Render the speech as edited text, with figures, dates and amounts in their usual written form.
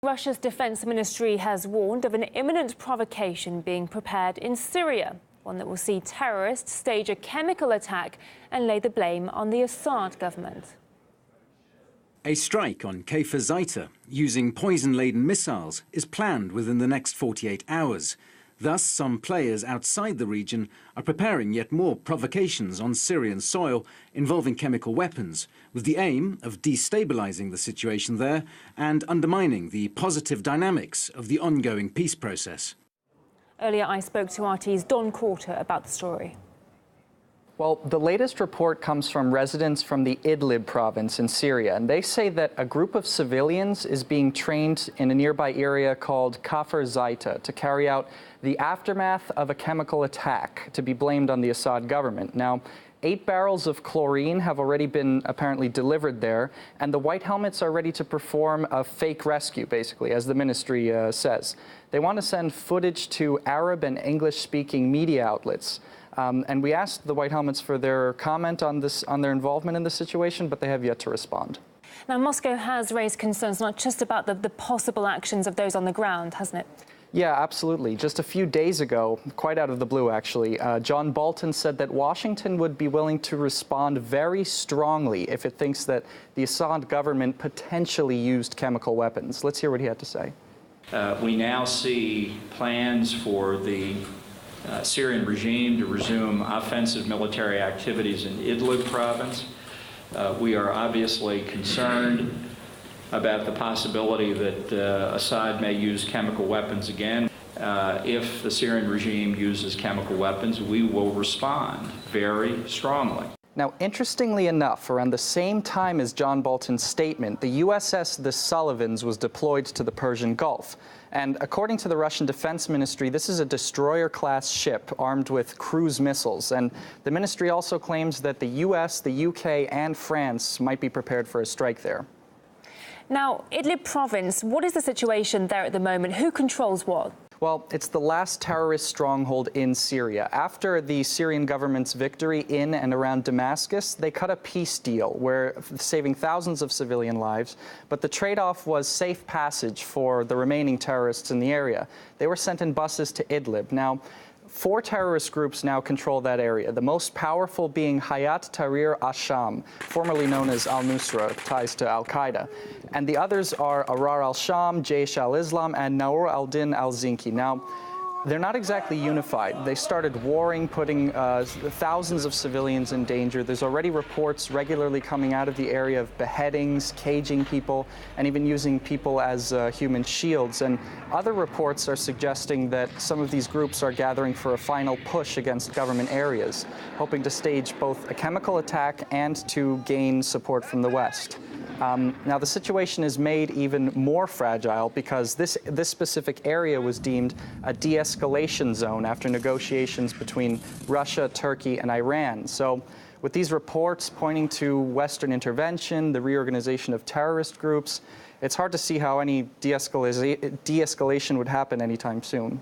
Russia's defense ministry has warned of an imminent provocation being prepared in Syria, one that will see terrorists stage a chemical attack and lay the blame on the Assad government. A strike on Kfar Zaita using poison-laden missiles is planned within the next 48 hours. Thus, some players outside the region are preparing yet more provocations on Syrian soil involving chemical weapons, with the aim of destabilizing the situation there and undermining the positive dynamics of the ongoing peace process. Earlier, I spoke to RT's Don Quarter about the story. Well, the latest report comes from residents from the Idlib province in Syria, and they say that a group of civilians is being trained in a nearby area called Kfar Zaita to carry out the aftermath of a chemical attack to be blamed on the Assad government. Now, 8 barrels of chlorine have already been apparently delivered there, and the white helmets are ready to perform a fake rescue, basically, as the ministry says. They want to send footage to Arab and English-speaking media outlets. And we asked the White Helmets for their comment on their involvement in the situation, but they have yet to respond. Now, Moscow has raised concerns not just about the possible actions of those on the ground, hasn't it? Yeah, absolutely. Just a few days ago, quite out of the blue actually, John Bolton said that Washington would be willing to respond very strongly if it thinks that the Assad government potentially used chemical weapons. Let's hear what he had to say. We now see plans for the Syrian regime to resume offensive military activities in Idlib province. We are obviously concerned about the possibility that Assad may use chemical weapons again. If the Syrian regime uses chemical weapons, we will respond very strongly. Now, interestingly enough, around the same time as John Bolton's statement, the USS The Sullivans was deployed to the Persian Gulf. And according to the Russian Defense Ministry, this is a destroyer-class ship armed with cruise missiles. And the ministry also claims that the US, the UK, and France might be prepared for a strike there. Now, Idlib province, what is the situation there at the moment? Who controls what? Well, it's the last terrorist stronghold in Syria. After the Syrian government's victory in and around Damascus, they cut a peace deal where saving thousands of civilian lives, but the trade-off was safe passage for the remaining terrorists in the area. They were sent in buses to Idlib. Now, 4 terrorist groups now control that area, the most powerful being Hayat Tahrir al-Sham, formerly known as al-Nusra, ties to al-Qaeda. And the others are Ahrar al-Sham, Jaish al-Islam, and Nawr al-Din al-Zinki. Now, they're not exactly unified. They started warring, putting thousands of civilians in danger. There's already reports regularly coming out of the area of beheadings, caging people, and even using people as human shields. And other reports are suggesting that some of these groups are gathering for a final push against government areas, hoping to stage both a chemical attack and to gain support from the West. Now, the situation is made even more fragile because this specific area was deemed a de-escalation zone after negotiations between Russia, Turkey, and Iran. So with these reports pointing to Western intervention, the reorganization of terrorist groups, it's hard to see how any de-escalation would happen anytime soon.